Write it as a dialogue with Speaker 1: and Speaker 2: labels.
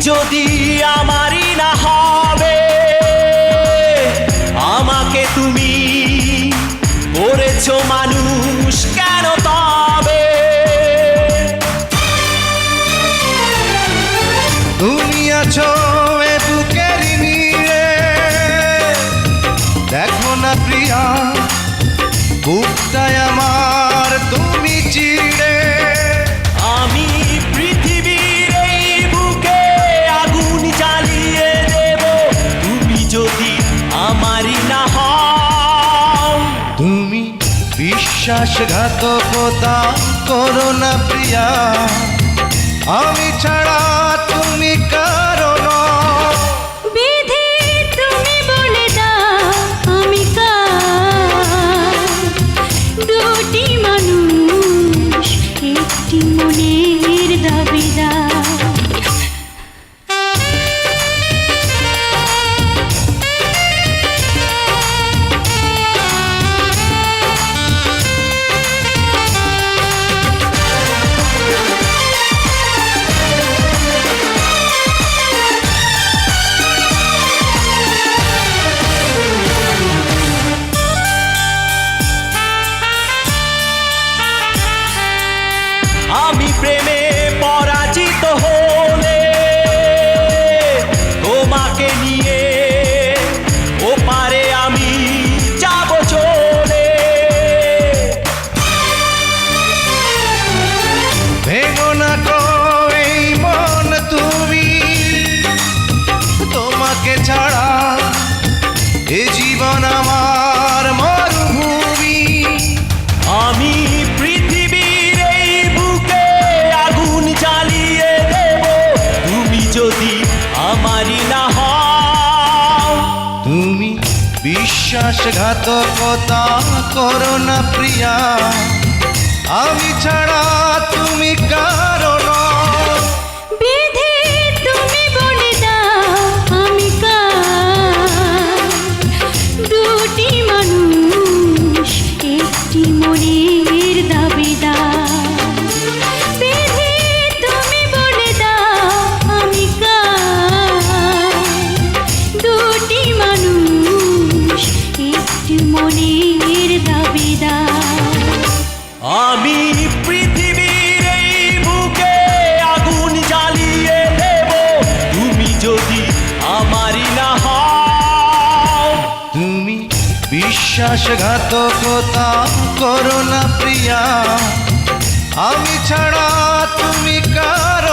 Speaker 1: যদি আমারই না হবে, আমাকে তুমি করেছো মানুষ কেন তবে?
Speaker 2: তুমি আছো এ বুকের নীড়ে, দেখো না প্রিয়া বুকটায় আমার তুমি চিড়ে।
Speaker 1: আমি পৃথিবীর এই বুকে আগুন জ্বালিয়ে দেব, তুমি যদি আমারই না হও।
Speaker 2: তুমি বিশ্বাসঘাতকতা করো না প্রিয়া, আমি ছাড়া তুমি কারো নও।
Speaker 3: বিধি তুমি বলে দাও আমি কার, দুটি মানুষ একটি মনের দাবিদার।
Speaker 1: আমি প্রেমে পরাজিত হলে তোমাকে নিয়ে ওপারে আমি যাব চলে।
Speaker 2: ভেঙো না গো এই মন তুমি, তোমাকে ছাড়া এ জীবন আমার মরুভূমি।
Speaker 1: আমি পৃথিবীর এই বুকে আগুন জ্বালিয়ে দেব, তুমি যদি আমারই না হও।
Speaker 2: তুমি বিশ্বাসঘাতকতা করো না প্রিয়া, আমি ছাড়া তুমি কারো নও।
Speaker 3: বিধি তুমি বলে দাও আমি কার, দুটি মানুষ একটি মনের দাবিদার। বিধি তুমি বলে দাও আমি কার, দুটি মানুষ একটি মনের দাবিদার।
Speaker 1: আমি পৃথিবীর এই বুকে আগুন জ্বালিয়ে দেব, তুমি যদি আমারই না হও।
Speaker 2: তুমি বিশ্বাসঘাতকতা করো না প্রিয়া, আমি ছাড়া তুমি কার